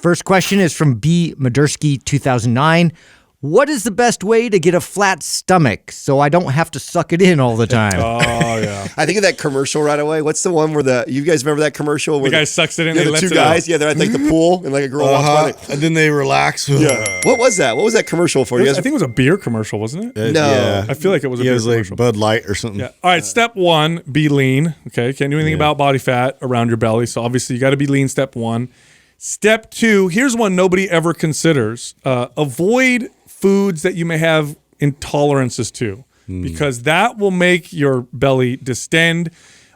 First question is from B. Madursky 2009. What is the best way to get a flat stomach so I don't have to suck it in all the time? Oh, yeah. I think of that commercial right away. What's the one where you guys remember that commercial? Where the guy sucks it in. Yeah, the two guys. Yeah, they're at like the pool and like a girl walks by. And then they relax. Yeah. What was that? What was that commercial for? I think it was a beer commercial, wasn't it? No. Yeah. I feel like it was a beer it was commercial. like Bud Light or something. Yeah. All right. Step one, be lean. Okay. Can't do anything about body fat around your belly. So obviously you got to be lean. Step one. Step two, here's one nobody ever considers. Avoid foods that you may have intolerances to, because that will make your belly distend.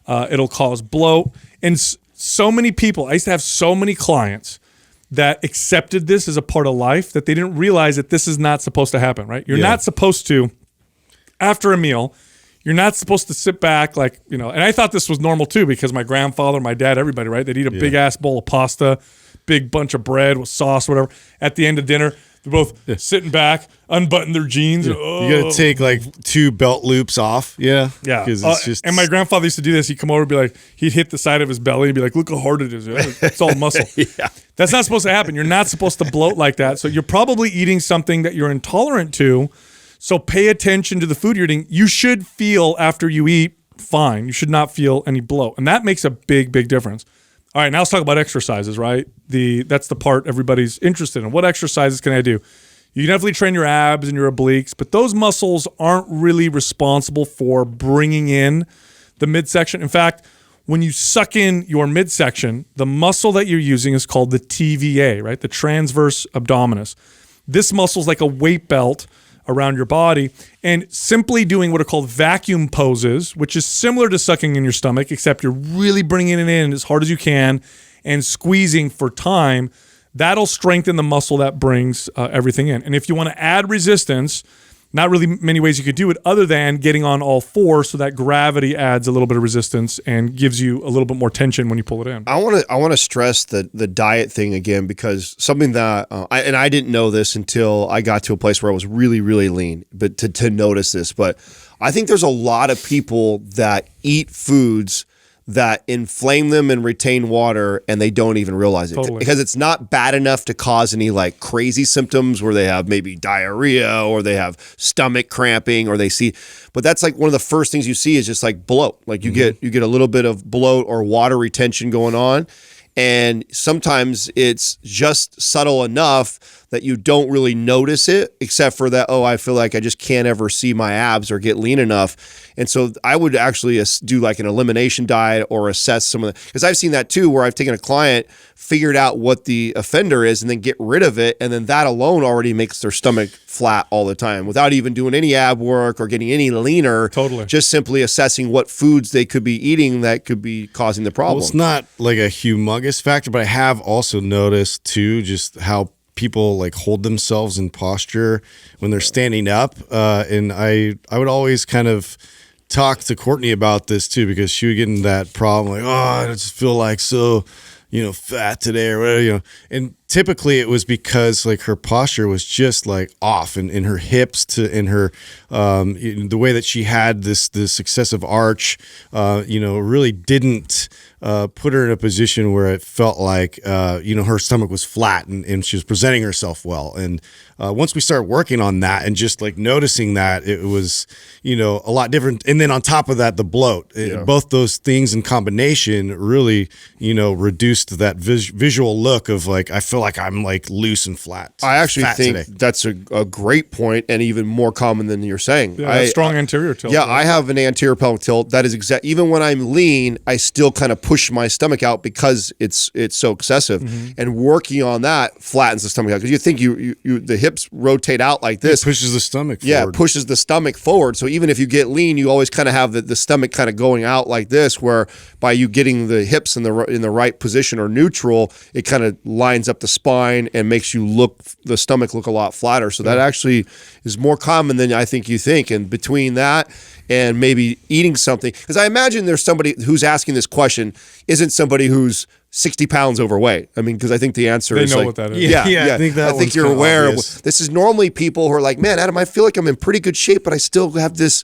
It'll cause bloat. And so many people, I used to have so many clients that accepted this as a part of life that they didn't realize that this is not supposed to happen, right? You're not supposed to, after a meal, you're not supposed to sit back like, and I thought this was normal too, because my grandfather, my dad, everybody, right? They'd eat a big ass bowl of pasta, big bunch of bread with sauce, whatever. At the end of dinner, they're both sitting back, unbutton their jeans. Yeah. You got to take like 2 belt loops off. Yeah. Yeah. Because it's just. And my grandfather used to do this. He'd come over and be like, he'd hit the side of his belly and be like, look how hard it is. It's all muscle. Yeah. That's not supposed to happen. You're not supposed to bloat like that. So you're probably eating something that you're intolerant to. So pay attention to the food you're eating. You should feel after you eat fine. You should not feel any bloat. And that makes a big, big difference. All right, now let's talk about exercises, right? That's the part everybody's interested in. What exercises can I do? You can definitely train your abs and your obliques, but those muscles aren't really responsible for bringing in the midsection. In fact, when you suck in your midsection, the muscle that you're using is called the TVA, right? The transverse abdominis. This muscle is like a weight belt around your body, and simply doing what are called vacuum poses, which is similar to sucking in your stomach, except you're really bringing it in as hard as you can and squeezing for time, that'll strengthen the muscle that brings everything in. And if you want to add resistance, not really many ways you could do it other than getting on all fours, so that gravity adds a little bit of resistance and gives you a little bit more tension when you pull it in. I want to stress the diet thing again, because something that I didn't know this until I got to a place where I was really, really lean, but to notice this. But I think there's a lot of people that eat foods that inflame them and retain water, and they don't even realize it. Totally. Because it's not bad enough to cause any like crazy symptoms where they have maybe diarrhea or they have stomach cramping or but that's like one of the first things you see is just like bloat. Like you get a little bit of bloat or water retention going on. And sometimes it's just subtle enough that you don't really notice it, except for that, I feel like I just can't ever see my abs or get lean enough. And so I would actually do like an elimination diet or assess some of the, because I've seen that too, where I've taken a client, figured out what the offender is, and then get rid of it. And then that alone already makes their stomach flat all the time without even doing any ab work or getting any leaner. Totally. Just simply assessing what foods they could be eating that could be causing the problem. Well, it's not like a humongous factor, but I have also noticed too just how people like hold themselves in posture when they're standing up. And I would always kind of talk to Courtney about this too, because she would get in that problem like, I just feel like so, fat today or whatever, and typically it was because like her posture was just like off in her hips in her, the way that she had this excessive arch, really didn't put her in a position where it felt like, her stomach was flat and she was presenting herself well. And once we started working on that and just like noticing that, it was, a lot different. And then on top of that, the bloat, both those things in combination really, reduced that visual look of like, I feel like I'm like loose and flat. I actually think today. that's a great point, and even more common than you're saying. Yeah, strong anterior tilt. Yeah, right? I have an anterior pelvic tilt. That is exact. Even when I'm lean, I still kind of push my stomach out because it's so excessive. And working on that flattens the stomach out, because you think the hips rotate out like this. It pushes the stomach forward. Yeah, it pushes the stomach forward. So even if you get lean, you always kind of have the stomach kind of going out like this, where by you getting the hips in the right position or neutral, it kind of lines up the spine and makes the stomach look a lot flatter. So that actually is more common than I think you think. And between that and maybe eating something, because I imagine there's somebody who's asking this question isn't somebody who's 60 pounds overweight. I mean, because I think the answer is know what that is. Yeah. I think you're aware obvious. of this is normally people who are like, man, Adam, I feel like I'm in pretty good shape, but I still have this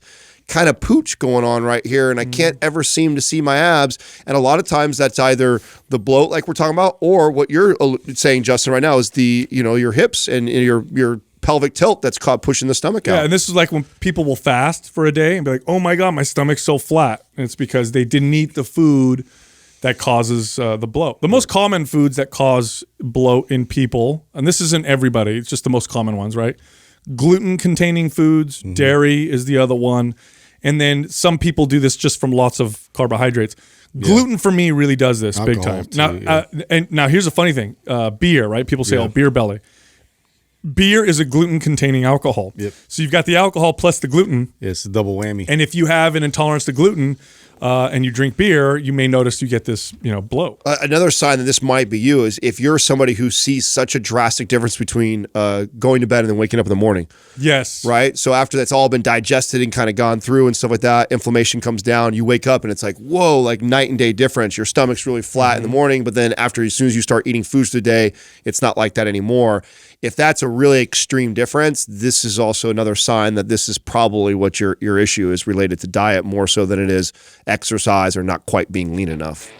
kind of pooch going on right here, and I can't ever seem to see my abs. And a lot of times that's either the bloat, like we're talking about, or what you're saying, Justin, right now is the your hips and your pelvic tilt that's caught pushing the stomach out. Yeah, and this is like when people will fast for a day and be like, "Oh my god, my stomach's so flat," and it's because they didn't eat the food that causes the bloat. The most common foods that cause bloat in people, and this isn't everybody, it's just the most common ones, right? Gluten-containing foods, dairy is the other one. And then some people do this just from lots of carbohydrates. Gluten for me really does this big Alcohol time. too, Now, and now here's a funny thing: beer, right? People say, "Oh, beer belly." Beer is a gluten-containing alcohol. Yep. So you've got the alcohol plus the gluten. Yeah, it's a double whammy. And if you have an intolerance to gluten and you drink beer, you may notice you get this, bloat. Another sign that this might be you is if you're somebody who sees such a drastic difference between going to bed and then waking up in the morning. Yes. Right? So after that's all been digested and kind of gone through and stuff like that, inflammation comes down, you wake up and it's like, whoa, like night and day difference. Your stomach's really flat in the morning, but then as soon as you start eating foods today, it's not like that anymore. If that's a really extreme difference, this is also another sign that this is probably what your issue is related to diet more so than it is exercise or not quite being lean enough.